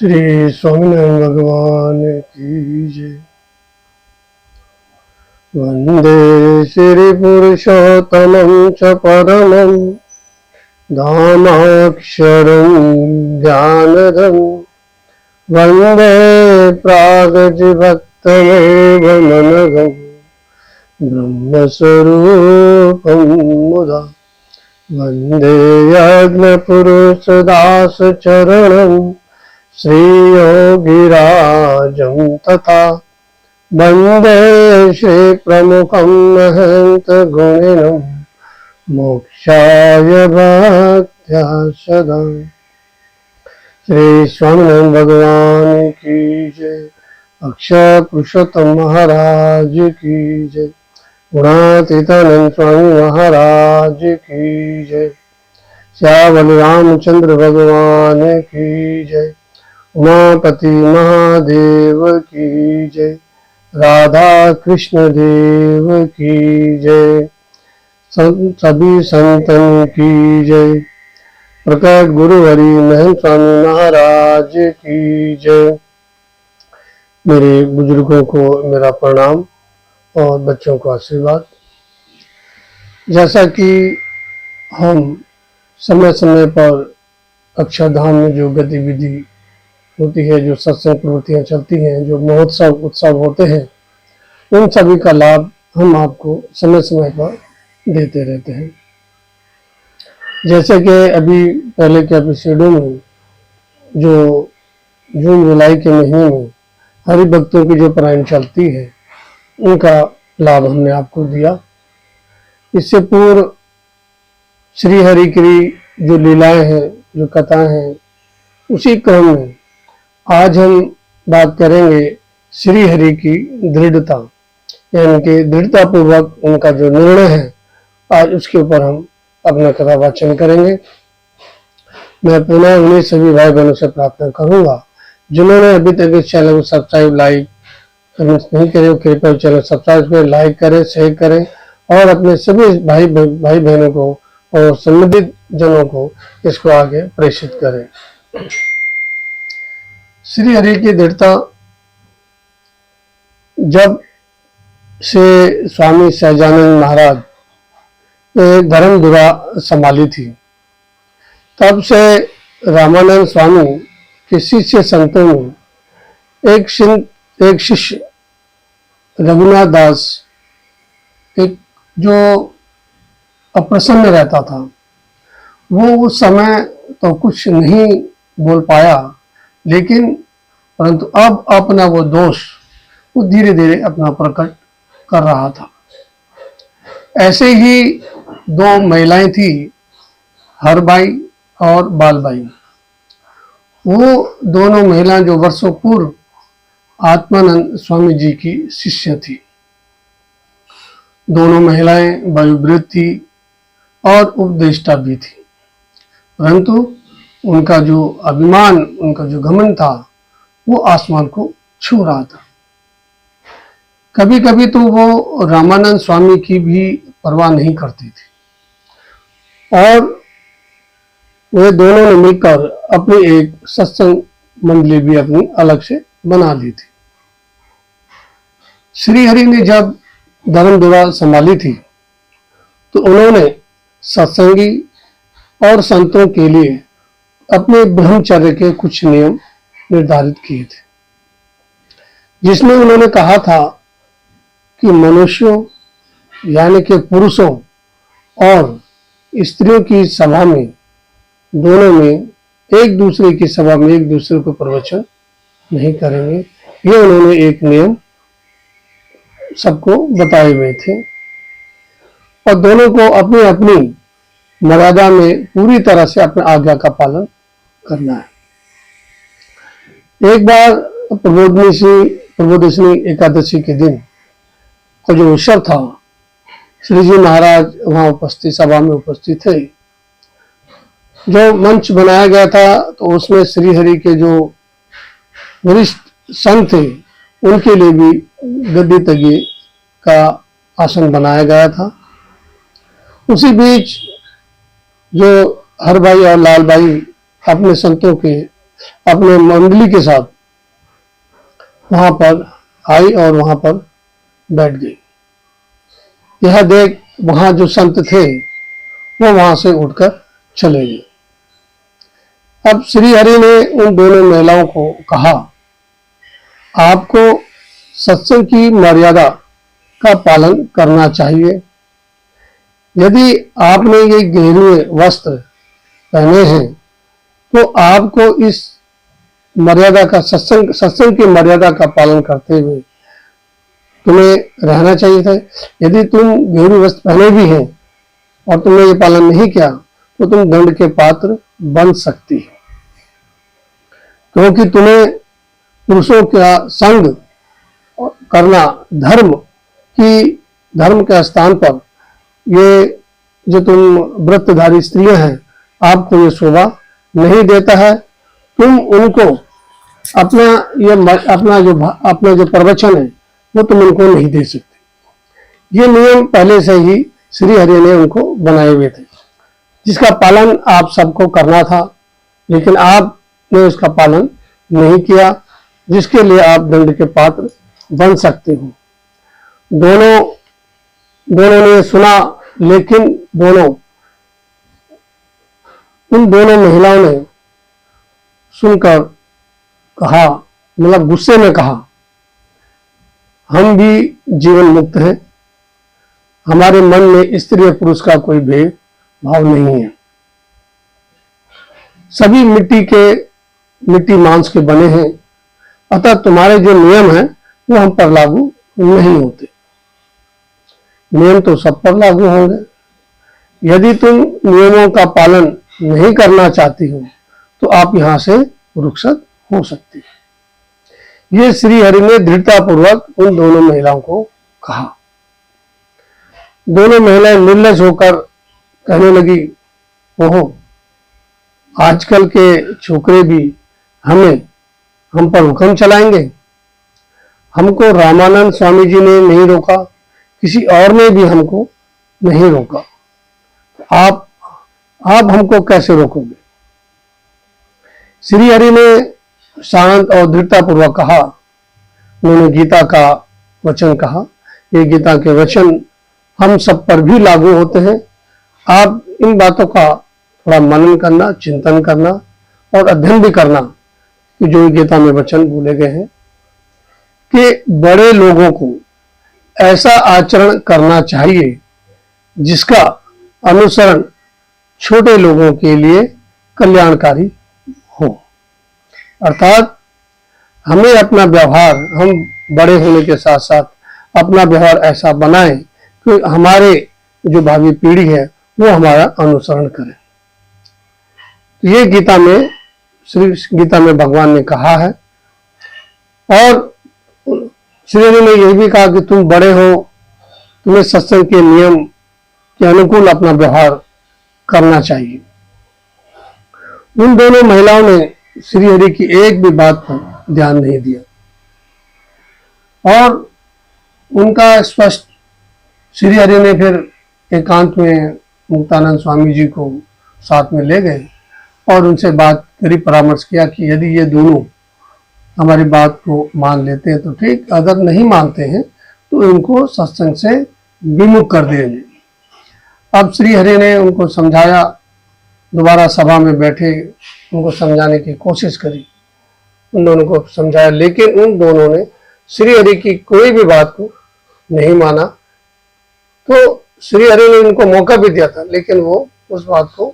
श्री स्वामिनारायण भगवान की जय। वंदे श्री पुरुषोत्तमं च परमं धामाक्षरं ज्ञानदं वंदे प्रागजिभक्तमेव मनघं ब्रह्मस्वरूपं मुदा वंदे यज्ञपुरुषदासचरणं श्रीयोगिराजं तथा वंदे श्रीप्रमुखं महन्तगुणिनं मोक्षाय भक्त्या सदा। श्री स्वामिनारायण भगवान की जय। अक्षय पुरुषोत्तम महाराज की जय। गुणातीतानंद स्वामी महाराज की जय। श्यावल रामचंद्र भगवान की जय। उमापति महादेव की जय। राधा कृष्ण देव की जय। सभी संतन की जय। प्रकट गुरु हरि महंत स्वामी महाराज की जय। मेरे बुजुर्गों को मेरा प्रणाम और बच्चों को आशीर्वाद। जैसा कि हम समय समय पर अक्षरधाम में जो गतिविधि होती है, जो सत्संग प्रवृत्तियाँ चलती हैं, जो महोत्सव उत्सव होते हैं, उन सभी का लाभ हम आपको समय समय पर देते रहते हैं। जैसे कि अभी पहले के एपिसोडों में जो जून जुलाई के महीने में हरि भक्तों की जो परायण चलती है, उनका लाभ हमने आपको दिया। इससे पूर्व श्री हरि की जो लीलाएं हैं, जो कथाएं हैं, उसी क्रम में आज हम बात करेंगे श्री हरि की दृढ़ता, यानी कि दृढ़ता पूर्वक उनका जो निर्णय है, आज उसके ऊपर हम अपना कथा वाचन करेंगे। मैं पुनः उन्हीं सभी भाई बहनों से प्रार्थना करूंगा जिन्होंने अभी तक इस चैनल को सब्सक्राइब लाइक नहीं करे, कृपया चैनल सब्सक्राइब करें, लाइक करें, शेयर करें और अपने सभी भाई बहनों को और संबंधित जनों को इसको आगे प्रेषित करें। श्री हरि की दृढ़ता जब से स्वामी सहजानंद महाराज ने धर्मधुरा संभाली थी, तब से रामानंद स्वामी के शिष्य संतों में एक शिष्य रघुनाथ दास, एक जो अप्रसन्न रहता था, वो उस समय तो कुछ नहीं बोल पाया, लेकिन परंतु अब अपना वो दोष वो धीरे धीरे अपना प्रकट कर रहा था। ऐसे ही दो महिलाएं थी, हरबाई और बालबाई। वो दोनों महिलाएं जो वर्षों पूर्व आत्मानंद स्वामी जी की शिष्य थी। दोनों महिलाएं वायुवृत्त थी और उपदेष्टा भी थी, परंतु उनका जो अभिमान, उनका जो घमंड था, वो आसमान को छू रहा था। कभी कभी तो वो रामानंद स्वामी की भी परवाह नहीं करती थी और वे दोनों ने मिलकर अपनी एक सत्संग मंडली भी अपनी अलग से बना ली थी। श्री हरि ने जब धर्मधुरा संभाली थी तो उन्होंने सत्संगी और संतों के लिए अपने ब्रह्मचर्य के कुछ नियम निर्धारित किए थे, जिसमें उन्होंने कहा था कि मनुष्यों यानी कि पुरुषों और स्त्रियों की सभा में, दोनों में एक दूसरे की सभा में एक दूसरे को प्रवचन नहीं करेंगे। ये उन्होंने एक नियम सबको बताए हुए थे और दोनों को अपनी अपनी मर्यादा में पूरी तरह से अपने आज्ञा का पालन करना है। एक बार प्रबोधिनी एकादशी के दिन को जो उत्सव था, श्री जी महाराज वहां उपस्थित, सभा में उपस्थित थे। जो मंच बनाया गया था तो उसमें श्री हरि के जो वरिष्ठ संत थे, उनके लिए भी गद्दी तगी का आसन बनाया गया था। उसी बीच जो हरबाई और लालबाई अपने संतों के अपने मंडली के साथ वहां पर आई और वहां पर बैठ गई। यह देख वहां जो संत थे वो वहां से उठकर चले गए। अब श्री हरि ने उन दोनों महिलाओं को कहा, आपको सत्संग की मर्यादा का पालन करना चाहिए। यदि आपने ये गेरुए वस्त्र पहने हैं तो आपको इस मर्यादा का सत्संग की मर्यादा का पालन करते हुए तुम्हें रहना चाहिए था। यदि तुम गेरुए वस्त्र पहने भी हैं और तुमने ये पालन नहीं किया तो तुम दंड के पात्र बन सकती हो, क्योंकि तुम्हें पुरुषों का संग करना धर्म के स्थान पर ये जो तुम व्रतधारी स्त्रियां हैं आपको ये शोभा नहीं देता है। तुम उनको अपना जो प्रवचन है वो तुम उनको नहीं दे सकते। ये नियम पहले से ही श्री हरि ने उनको बनाए हुए थे, जिसका पालन आप सबको करना था, लेकिन आपने उसका पालन नहीं किया, जिसके लिए आप दंड के पात्र बन सकते हो। दोनों ने सुना, लेकिन उन दोनों महिलाओं ने सुनकर कहा, मतलब गुस्से में कहा, हम भी जीवन मुक्त हैं, हमारे मन में स्त्री और पुरुष का कोई भेद भाव नहीं है, सभी मिट्टी मांस के बने हैं, अतः तुम्हारे जो नियम हैं वो हम पर लागू नहीं होते। नियम तो सब पर लागू होंगे। यदि तुम नियमों का पालन नहीं करना चाहती हो तो आप यहां से रुखसत हो सकती है। ये श्री हरि ने दृढ़तापूर्वक उन दोनों महिलाओं को कहा। दोनों महिलाएं निर्लज होकर कहने लगी, ओहो, आजकल के छोकरे भी हम पर हुक्म चलाएंगे। हमको रामानंद स्वामी जी ने नहीं रोका, किसी और ने भी हमको नहीं रोका, आप हमको कैसे रोकोगे? श्री हरि ने शांत और दृढ़तापूर्वक कहा। उन्होंने गीता का वचन कहा। ये गीता के वचन हम सब पर भी लागू होते हैं। आप इन बातों का थोड़ा मनन करना, चिंतन करना और अध्ययन भी करना कि जो गीता में वचन बोले गए हैं कि बड़े लोगों को ऐसा आचरण करना चाहिए जिसका अनुसरण छोटे लोगों के लिए कल्याणकारी हो। अर्थात हमें अपना व्यवहार, हम बड़े होने के साथ साथ अपना व्यवहार ऐसा बनाएं कि हमारे जो भावी पीढ़ी है वो हमारा अनुसरण करे। ये गीता में भगवान ने कहा है। और श्री हरि ने यह भी कहा कि तुम बड़े हो, तुम्हें सत्संग के नियम के अनुकूल अपना व्यवहार करना चाहिए। उन दोनों महिलाओं ने श्री हरि की एक भी बात पर ध्यान नहीं दिया और उनका स्पष्ट श्री हरि ने फिर एकांत में मुक्तानंद स्वामी जी को साथ में ले गए और उनसे बात करी, परामर्श किया कि यदि ये दोनों हमारी बात को मान लेते हैं तो ठीक, अगर नहीं मानते हैं तो इनको सत्संग से विमुख कर देंगे। अब श्री हरि ने उनको समझाया, दोबारा सभा में बैठे उनको समझाने की कोशिश करी, उन दोनों को समझाया, लेकिन उन दोनों ने श्री हरि की कोई भी बात को नहीं माना। तो श्री हरि ने उनको मौका भी दिया था, लेकिन वो उस बात को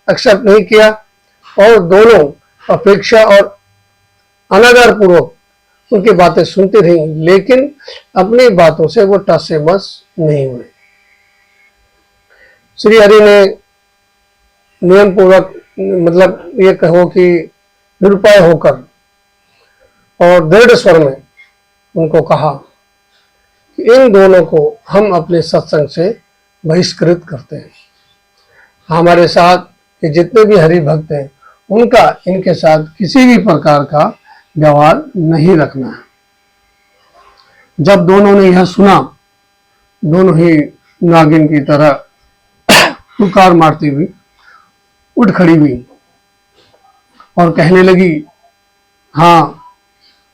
एक्सेप्ट नहीं किया और दोनों अपेक्षा और अनादर पूर्वक उनकी बातें सुनते रही, लेकिन अपनी बातों से वो टस से मस नहीं हुए। श्री हरि ने नियम पूर्वक, मतलब ये कहो कि निरुपाय होकर और दृढ़ स्वर में उनको कहा कि इन दोनों को हम अपने सत्संग से बहिष्कृत करते हैं। हमारे साथ के जितने भी हरि भक्त हैं उनका इनके साथ किसी भी प्रकार का व्यवहार नहीं रखना है। जब दोनों ने यह सुना, दोनों ही नागिन की तरह पुकार मारती हुई उठ खड़ी हुई और कहने लगी, हाँ,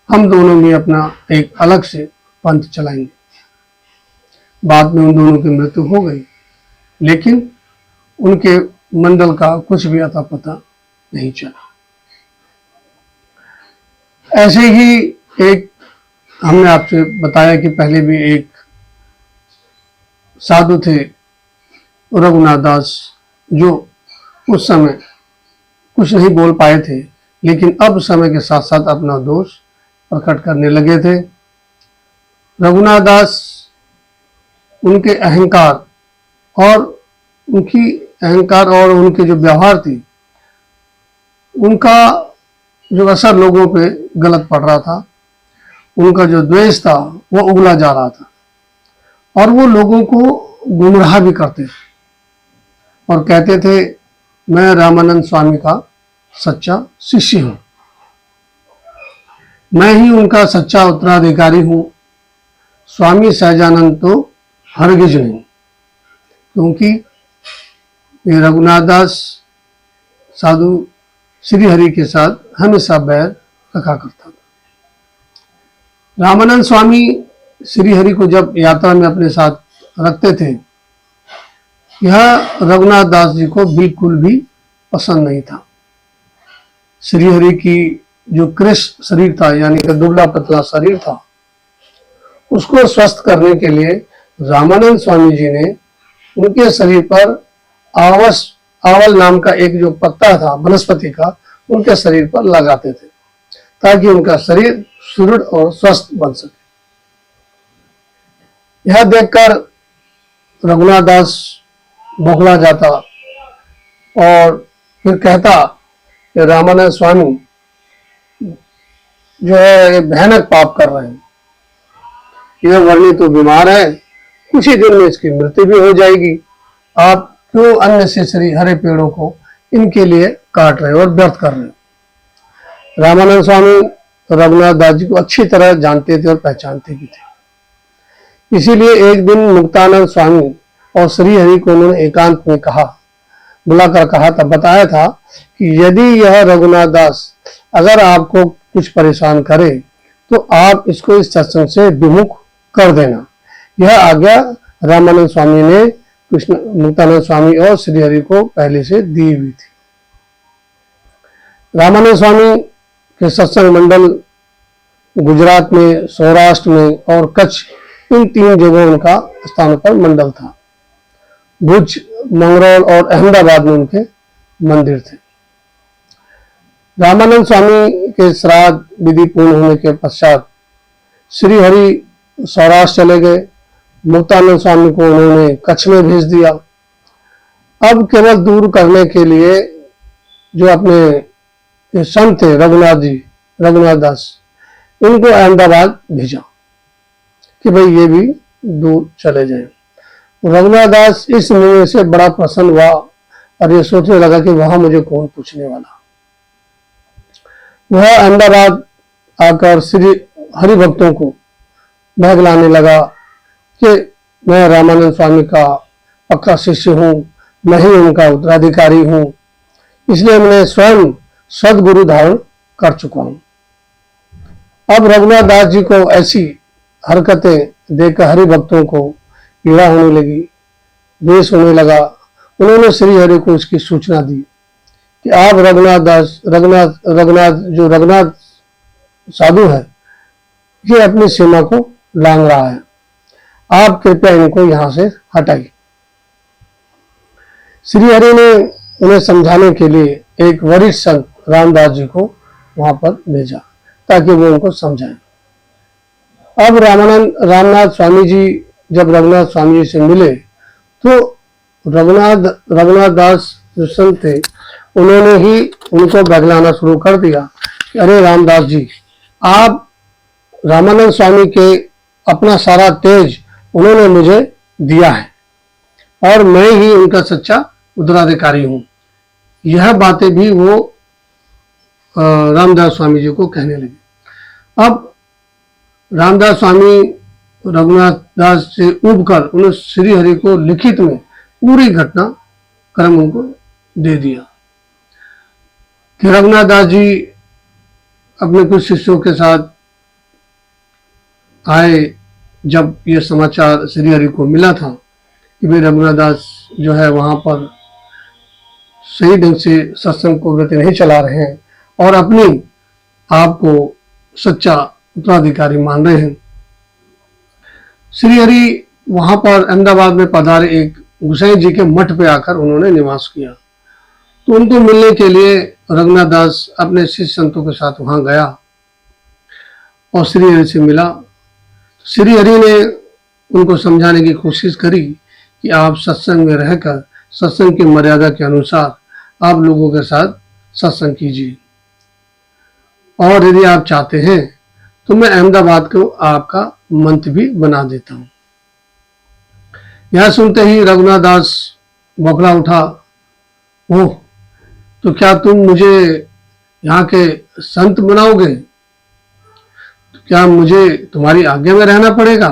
हम दोनों में अपना एक अलग से पंथ चलाएंगे। बाद में उन दोनों की मृत्यु हो गई, लेकिन उनके मंडल का कुछ भी अता पता नहीं चला। ऐसे ही एक हमने आपसे बताया कि पहले भी एक साधु थे रघुनाथ दास, जो उस समय कुछ नहीं बोल पाए थे, लेकिन अब समय के साथ साथ अपना दोष प्रकट करने लगे थे। रघुनाथ दास, उनके अहंकार और उनके जो व्यवहार थी, उनका जो असर लोगों पे गलत पड़ रहा था, उनका जो द्वेष था वो उगला जा रहा था, और वो लोगों को गुमराह भी करते थे और कहते थे, मैं रामानंद स्वामी का सच्चा शिष्य हूं, मैं ही उनका सच्चा उत्तराधिकारी हूं, स्वामी सहजानंद तो हरगिज नहीं। क्योंकि ये रघुनाथ दास साधु श्री हरि के साथ हमेशा बैर रखा करता था। रामानंद स्वामी श्री हरि को जब यात्रा में अपने साथ रखते थे, यह रघुनाथ दास जी को बिल्कुल भी पसंद नहीं था। श्री हरि की जो कृश शरीर था, यानी कि दुबला पतला शरीर था, उसको स्वस्थ करने के लिए रामानंद स्वामी जी ने उनके शरीर पर आवल नाम का एक जो पत्ता था वनस्पति का, उनके शरीर पर लगाते थे, ताकि उनका शरीर सुदृढ़ और स्वस्थ बन सके। यह देखकर रघुनाथ दास बौखला जाता और फिर कहता कि रामानंद स्वामी जो है ये भयानक पाप कर रहे हैं, यह वर्णी तो बीमार है, कुछ ही दिन में इसकी मृत्यु भी हो जाएगी, आप क्यों अननेसेसरी हरे पेड़ों को इनके लिए काट रहे हो और व्यर्थ कर रहे हो। रामानंद स्वामी रघुनाथ दास जी को अच्छी तरह जानते थे और पहचानते भी थे। इसीलिए एक दिन मुक्तानंद स्वामी और श्री हरि को उन्होंने एकांत में बुलाकर कहा था, बताया था कि यदि यह रघुनाथ दास अगर आपको कुछ परेशान करे तो आप इसको इस सत्संग से विमुख कर देना। यह आज्ञा रामानंद स्वामी ने मुक्तानंद स्वामी और श्री हरि को पहले से दी हुई थी। रामानंद स्वामी के सत्संग मंडल गुजरात में, सौराष्ट्र में और कच्छ, इन 3 जगहों उनका स्थानों पर मंडल था। भुज, मंगरौल और अहमदाबाद में उनके मंदिर थे। रामानंद स्वामी के श्राद्ध विधि पूर्ण होने के पश्चात श्री हरि सौराष्ट्र चले गए। मुक्तानंद स्वामी को उन्होंने कच्छ में भेज दिया। अब केवल दूर करने के लिए जो अपने संत थे रघुनाथ दास, इनको अहमदाबाद भेजा कि भाई ये भी दूर चले जाएं। रघुनाथ दास इस निर्णय से बड़ा प्रसन्न हुआ और ये सोचने लगा कि वहां मुझे कौन पूछने वाला। वह अहमदाबाद आकर श्री हरि भक्तों को बहलाने लगा कि मैं रामानंद स्वामी का पक्का शिष्य हूं, मैं ही उनका उत्तराधिकारी हूं, इसलिए मैं स्वयं सदगुरु धारण कर चुका हूं। अब रघुनाथ दास जी को ऐसी हरकतें देखकर हरि भक्तों को पीड़ा होने लगी, द्वेष होने लगा। उन्होंने श्री हरि को इसकी सूचना दी कि आप रघुनाथ साधु है, ये अपनी सीमा को लांघ रहा है, आप कृपया इनको यहां से हटाइए। श्री हरि ने उन्हें समझाने के लिए एक वरिष्ठ संत रामदास जी को वहां पर भेजा ताकि वो उनको समझाएं। अब रामनाथ स्वामी जी जब रघुनाथ स्वामी जी से मिले तो रघुनाथ दास जो संत थे उन्होंने ही उनको बहलाना शुरू कर दिया कि अरे रामदास जी, आप रामानंद स्वामी के अपना सारा तेज उन्होंने मुझे दिया है और मैं ही उनका सच्चा उत्तराधिकारी हूं। यह बातें भी वो रामदास स्वामी जी को कहने लगे। अब रामदास स्वामी रघुनाथ दास से उबकर उन्होंने श्री हरि को लिखित में पूरी घटना क्रम उनको दे दिया। कि रघुनाथ दास जी अपने कुछ शिष्यों के साथ आए। जब यह समाचार श्री हरि को मिला था कि भाई रघुनाथ दास जो है वहां पर सही ढंग से सत्संग को व्रत नहीं चला रहे हैं और अपनी आप को सच्चा उत्तराधिकारी मान रहे हैं, श्री हरि वहां पर अहमदाबाद में पधारे एक गोसाई जी के मठ पे आकर उन्होंने निवास किया। तो उनको मिलने के लिए रघुनाथ दास अपने शिष्य संतों के साथ वहां गया और श्री हरि से मिला। श्री हरि ने उनको समझाने की कोशिश करी कि आप सत्संग में रहकर सत्संग की मर्यादा के अनुसार आप लोगों के साथ सत्संग कीजिए, और यदि आप चाहते हैं तो मैं अहमदाबाद को आपका मंत्री भी बना देता हूं। यह सुनते ही रघुनाथ दास बौखला उठा, ओह, तो क्या तुम मुझे यहाँ के संत बनाओगे? तो क्या मुझे तुम्हारी आज्ञा में रहना पड़ेगा?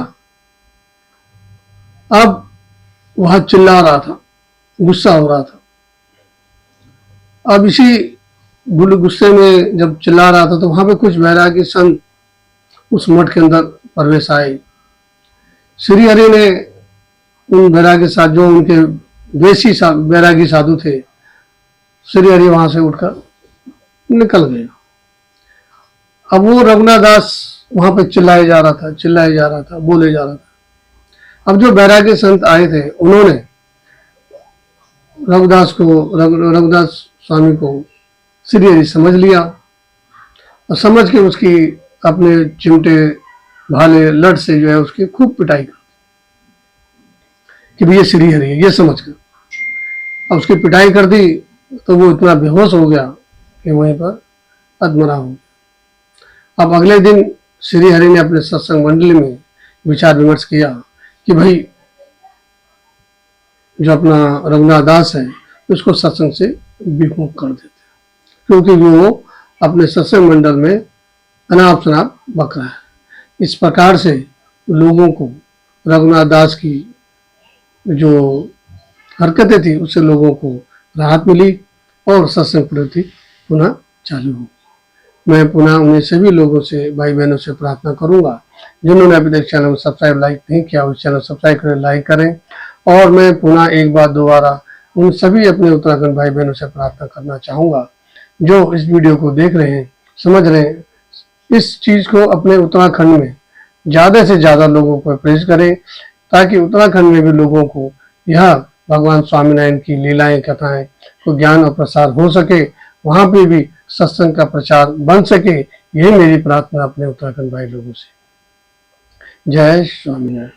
अब वह चिल्ला रहा था, गुस्सा हो रहा था। अब इसी गुस्से में जब चिल्ला रहा था तो वहां पे कुछ वैरागी संत उस मठ के अंदर प्रवेश आए। श्री हरि ने उन वैरागी साधु, जो उनके देसी वैरागी साधु थे, श्री हरि वहां से उठकर निकल गए। अब वो रघुनाथ दास वहां पे चिल्लाए जा रहा था, बोले जा रहा था। अब जो वैरागी संत आए थे उन्होंने रघुदास स्वामी को श्री हरि समझ लिया और समझ के उसकी अपने चिमटे भाले लट से जो है उसकी खूब पिटाई कर कि भैया श्री हरि है, ये समझ कर। अब उसकी पिटाई कर दी तो वो इतना बेहोश हो गया कि वहीं पर अधमरा हो गया। अब अगले दिन श्री हरि ने अपने सत्संग मंडली में विचार विमर्श किया कि भाई जो अपना रघुनाथ दास है उसको सत्संग से विमुख कर देते, क्योंकि वो अपने सत्संग मंडल में अनाप शनाप बक रहा है। इस प्रकार से लोगों को रघुनाथ दास की जो हरकतें थी उससे लोगों को राहत मिली और सत्संग प्रवृत्ति पुनः चालू हो। मैं पुनः उन्हें सभी लोगों से, भाई बहनों से प्रार्थना करूंगा जिन्होंने अभी तक चैनल को सब्सक्राइब लाइक नहीं किया, उस चैनल सब्सक्राइब करें, लाइक करें। और मैं पुनः एक बार दोबारा उन सभी अपने उत्तराखंड भाई बहनों से प्रार्थना करना चाहूंगा जो इस वीडियो को देख रहे हैं, समझ रहे हैं, इस चीज को अपने उत्तराखंड में ज्यादा से ज्यादा लोगों को प्रेरित करें, ताकि उत्तराखंड में भी लोगों को यह भगवान स्वामीनारायण की लीलाएं, कथाएं को ज्ञान और प्रसार हो सके, वहां पे भी सत्संग का प्रचार बन सके। यही मेरी प्रार्थना अपने उत्तराखंड भाई लोगों से। जय स्वामीनारायण।